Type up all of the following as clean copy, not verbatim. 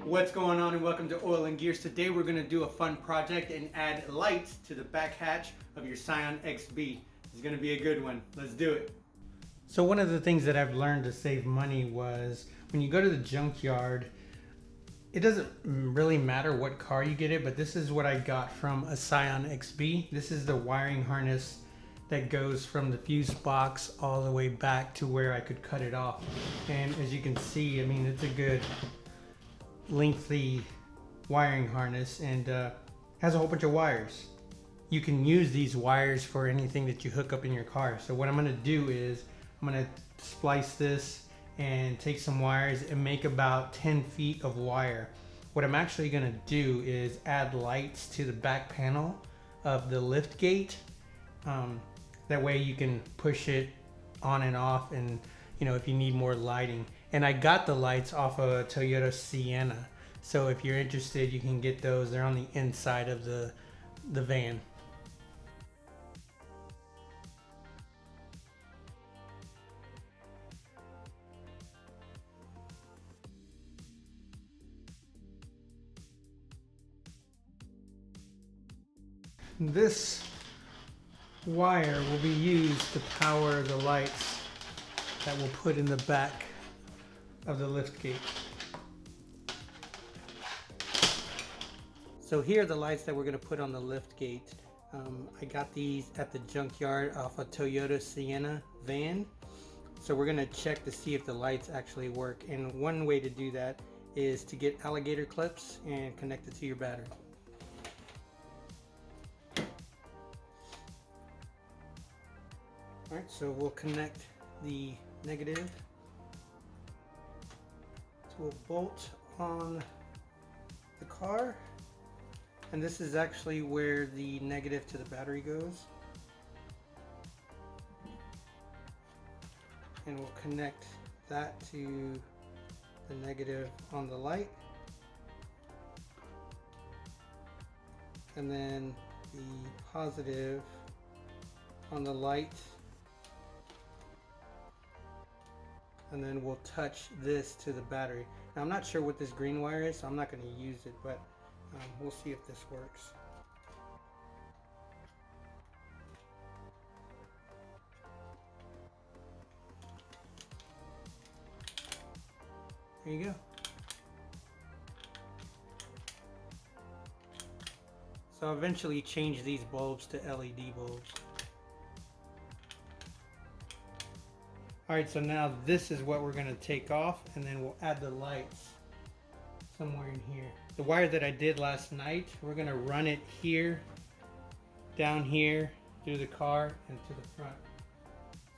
What's going on, and welcome to Oil and Gears. Today we're going to do a fun project and add lights to the back hatch of your Scion XB. It's going to be a good one. Let's do it. So one of the things that I've learned to save money was when you go to the junkyard, it doesn't really matter what car you get it, but this is what I got from a Scion XB. This is the wiring harness that goes from the fuse box all the way back to where I could cut it off. And as you can see, I mean, it's a good lengthy wiring harness and has a whole bunch of wires. You can use these wires for anything that you hook up in your car. So what I'm going to do is I'm going to splice this and take some wires and make about 10 feet of wire. What I'm actually going to do is add lights to the back panel of the lift gate. That way you can push it on and off, and you know, if you need more lighting. And I got the lights off of a Toyota Sienna, so if you're interested, you can get those. They're on the inside of the van. This wire will be used to power the lights that we'll put in the back of the lift gate. So here are the lights that we're going to put on the lift gate. I got these at the junkyard off a Toyota Sienna van. So we're going to check to see if the lights actually work. And one way to do that is to get alligator clips and connect it to your battery. Alright, so we'll connect the negative to a bolt on the car, and this is actually where the negative to the battery goes, and we'll connect that to the negative on the light, and then the positive on the light. And then we'll touch this to the battery. Now I'm not sure what this green wire is, so I'm not going to use it, but we'll see if this works. There you go. So I'll eventually change these bulbs to LED bulbs. Alright, so now this is what we're going to take off, and then we'll add the lights somewhere in here. The wire that I did last night, we're going to run it here, down here, through the car, and to the front.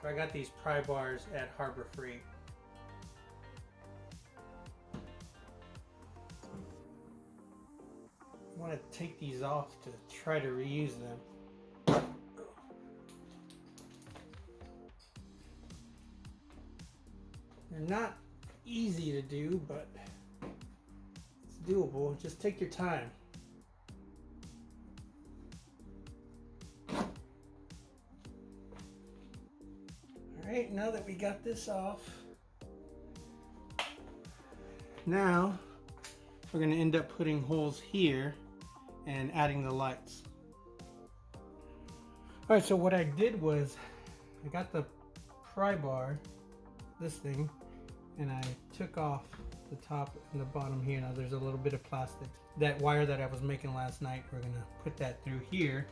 So I got these pry bars at Harbor Freight. I want to take these off to try to reuse them. They're not easy to do, but it's doable. Just take your time. Alright, now that we got this off, now we're going to end up putting holes here and adding the lights. Alright, so what I did was I got the pry bar, this thing, and I took off the top and the bottom here. Now there's a little bit of plastic. That wire that I was making last night, we're gonna put that through here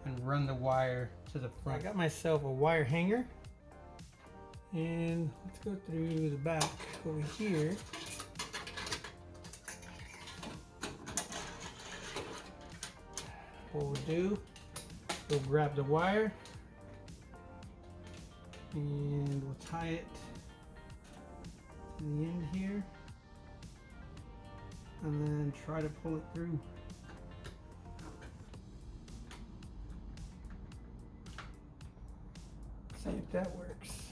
and run the wire to the front. I got myself a wire hanger, and let's go through the back over here. What we'll do, we'll grab the wire and we'll tie it to the end here, and then try to pull it through. See if that works.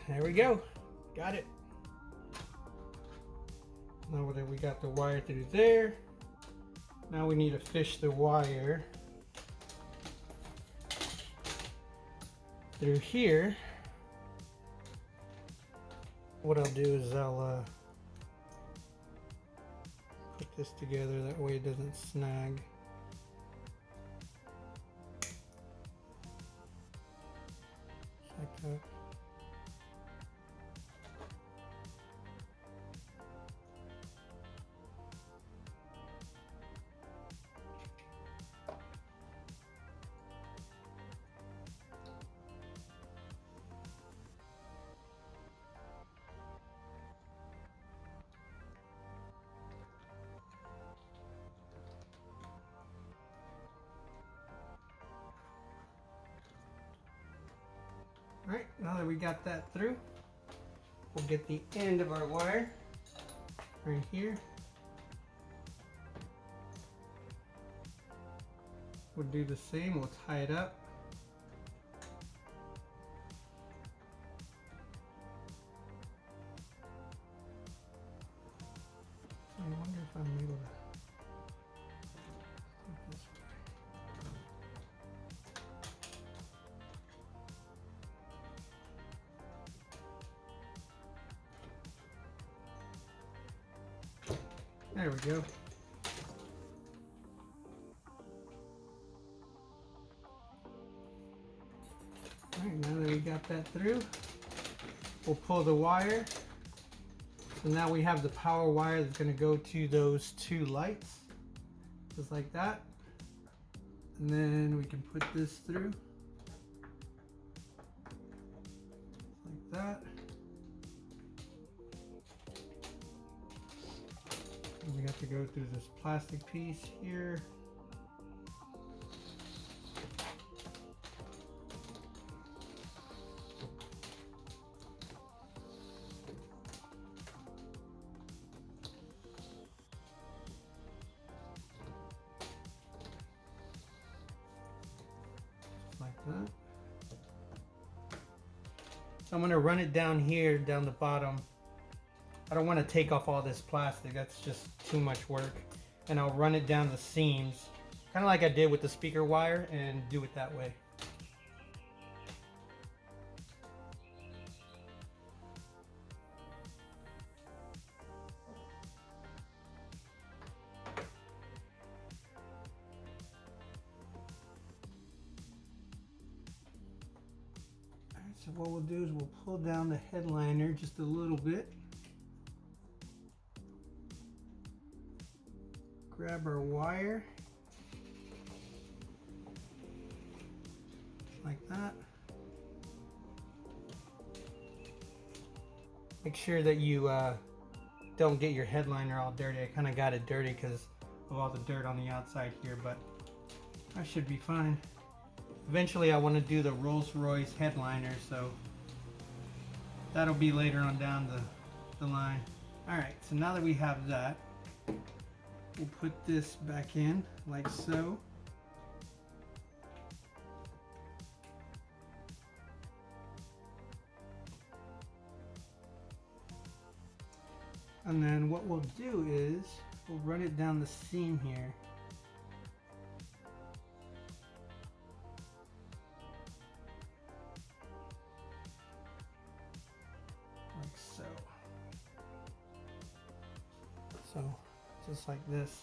There we go. Got it. Now that we got the wire through there, now we need to fish the wire through here. What I'll do is I'll put this together, that way it doesn't snag. Just like that. Alright, now that we got that through, we'll get the end of our wire right here. We'll do the same, we'll tie it up. I wonder if I'm able to take this way. There we go. Alright, now that we got that through, we'll pull the wire. So now we have the power wire that's going to go to those two lights, just like that. And then we can put this through, like that. And we have to go through this plastic piece here. Like that. So I'm going to run it down here, down the bottom. I don't want to take off all this plastic, that's just too much work. And I'll run it down the seams, kind of like I did with the speaker wire, and do it that way. So what we'll do is we'll pull down the headliner just a little bit. Grab our wire. Like that. Make sure that you don't get your headliner all dirty. I kind of got it dirty because of all the dirt on the outside here, but I should be fine. Eventually I want to do the Rolls-Royce headliner, so that'll be later on down the line. Alright, so now that we have that, we'll put this back in like so. And then what we'll do is we'll run it down the seam here. Like so. So just like this.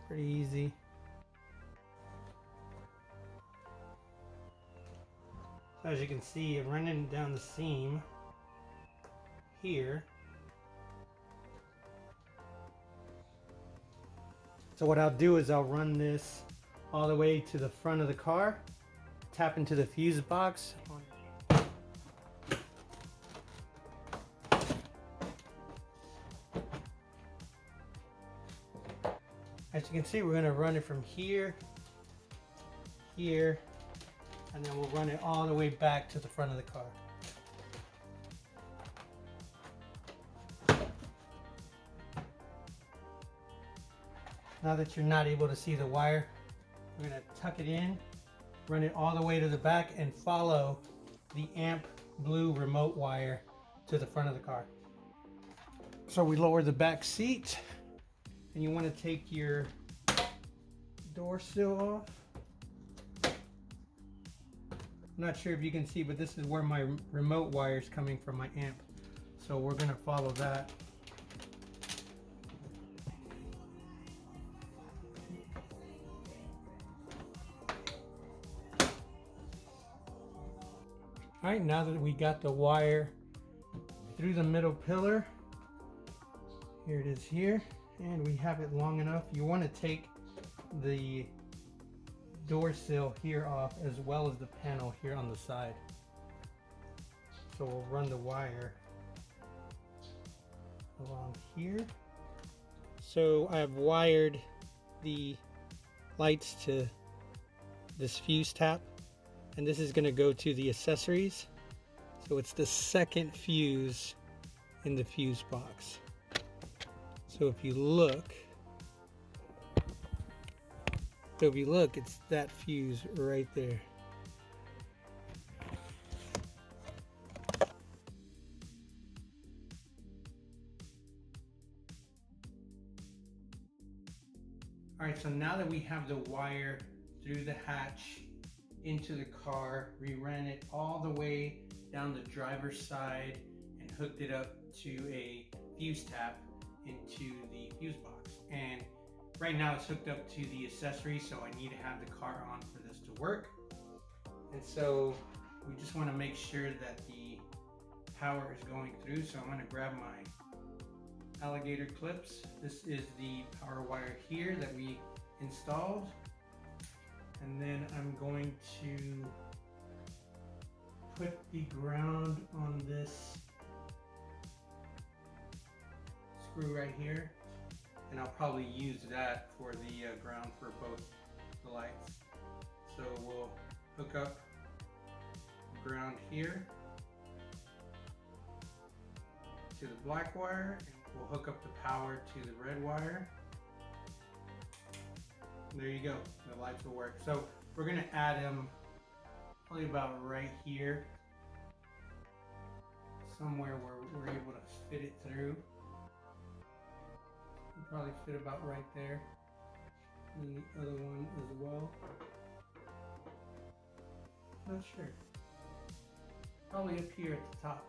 Pretty easy. So as you can see, I'm running down the seam here. So what I'll do is I'll run this all the way to the front of the car, tap into the fuse box. As you can see, we're going to run it from here, here, and then we'll run it all the way back to the front of the car. Now that you're not able to see the wire, we're going to tuck it in, run it all the way to the back, and follow the amp blue remote wire to the front of the car. So we lower the back seat, and you want to take your door sill off. I'm not sure if you can see, but this is where my remote wire is coming from, my amp. So we're going to follow that. All right, now that we got the wire through the middle pillar, here it is here, and we have it long enough. You want to take the door sill here off as well as the panel here on the side. So we'll run the wire along here. So I've wired the lights to this fuse tap, and this is going to go to the accessories. So it's the second fuse in the fuse box. So if you look, it's that fuse right there. All right, so now that we have the wire through the hatch into the car, we ran it all the way down the driver's side and hooked it up to a fuse tap into the fuse box. And right now it's hooked up to the accessory, so I need to have the car on for this to work. And so we just want to make sure that the power is going through. So I'm going to grab my alligator clips. This is the power wire here that we installed. And then I'm going to put the ground on this screw right here, and I'll probably use that for the ground for both the lights. So we'll hook up ground here to the black wire, and we'll hook up the power to the red wire. There you go, the lights will work. So we're going to add them probably about right here, somewhere where we're able to fit it through. It'll probably fit about right there, and the other one as well. Not sure. Probably up here at the top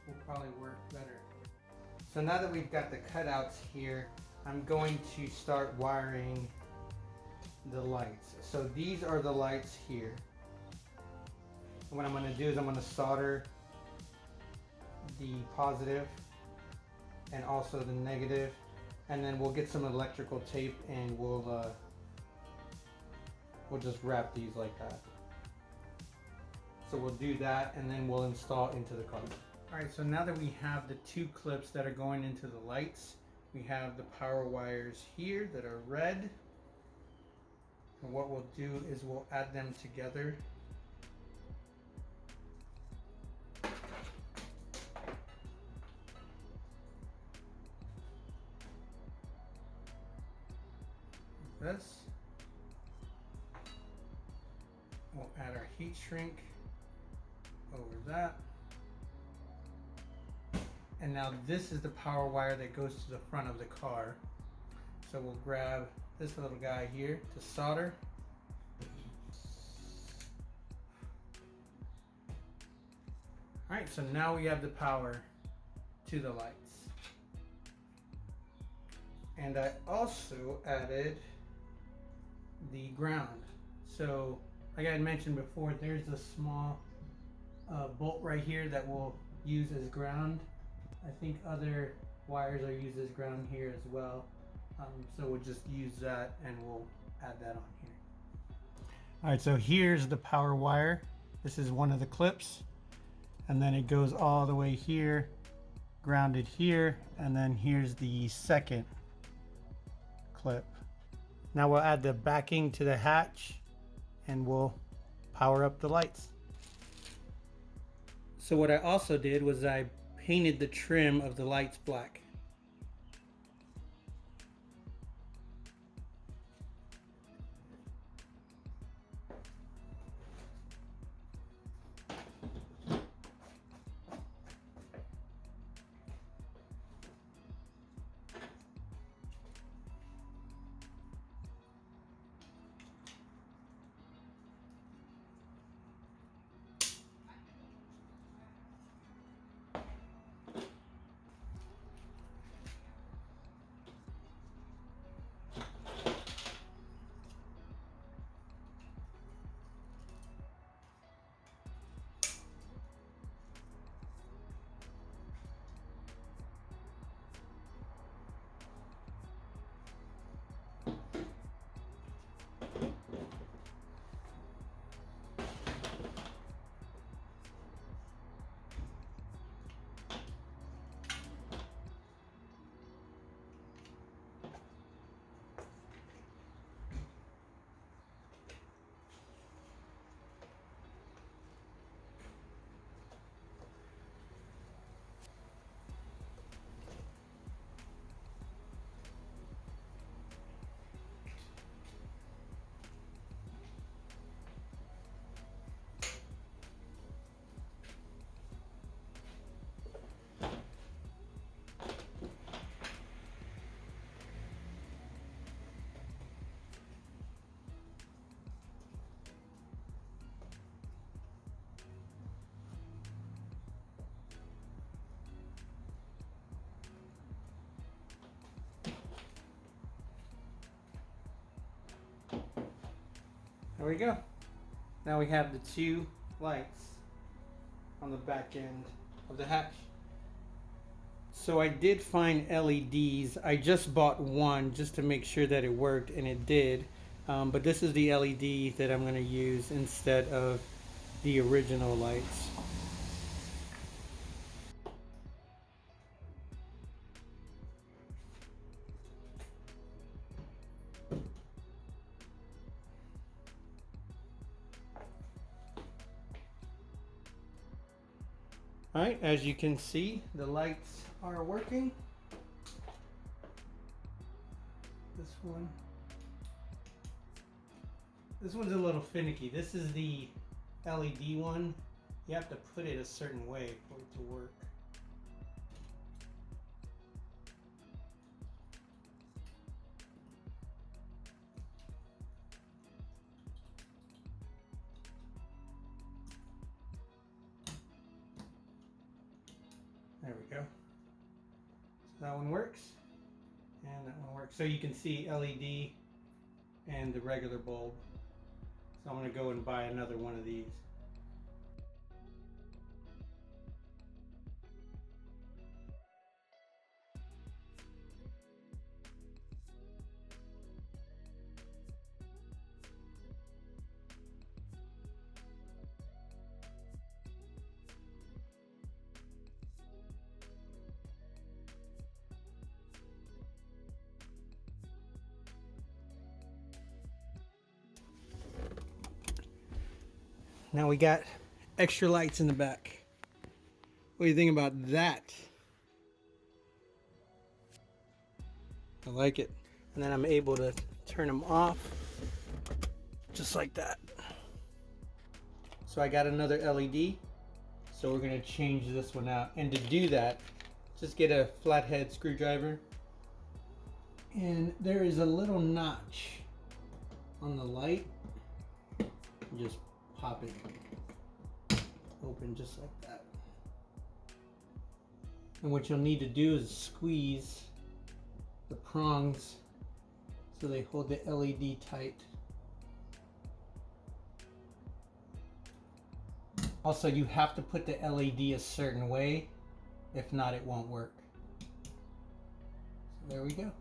will probably work better. So now that we've got the cutouts here, I'm going to start wiring the lights. So these are the lights here. And what I'm going to do is I'm going to solder the positive and also the negative, and then we'll get some electrical tape and we'll just wrap these like that. So we'll do that and then we'll install into the car. Alright, so now that we have the two clips that are going into the lights, we have the power wires here that are red. And what we'll do is we'll add them together. Like this. We'll add our heat shrink over that. And now this is the power wire that goes to the front of the car. So we'll grab this little guy here to solder. All right, so now we have the power to the lights. And I also added the ground. So like I had mentioned before, there's a small bolt right here that we'll use as ground. I think other wires are used as ground here as well. So we'll just use that and we'll add that on here. All right, so here's the power wire. This is one of the clips. And then it goes all the way here, grounded here, and then here's the second clip. Now we'll add the backing to the hatch and we'll power up the lights. So what I also did was I painted the trim of the lights black. There we go. Now we have the two lights on the back end of the hatch. So I did find LEDs. I just bought one just to make sure that it worked, and it did. But this is the LED that I'm going to use instead of the original lights. Alright, as you can see, the lights are working. This one's a little finicky. This is the LED one. You have to put it a certain way for it to work. There we go. So that one works, and that one works. So you can see LED and the regular bulb. So I'm going to go and buy another one of these. Now we got extra lights in the back. What do you think about that? I like it. And then I'm able to turn them off just like that. So I got another LED. So we're going to change this one out. And to do that, just get a flathead screwdriver. And there is a little notch on the light. Just pop it open just like that. And what you'll need to do is squeeze the prongs so they hold the LED tight. Also, you have to put the LED a certain way, if not it won't work. So there we go.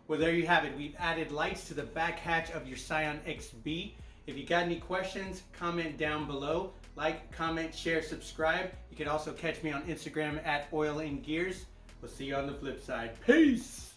Well, there you have it. We've added lights to the back hatch of your Scion XB. If you got any questions, comment down below. Like, comment, share, subscribe. You can also catch me on Instagram at oilandgears. We'll see you on the flip side. Peace!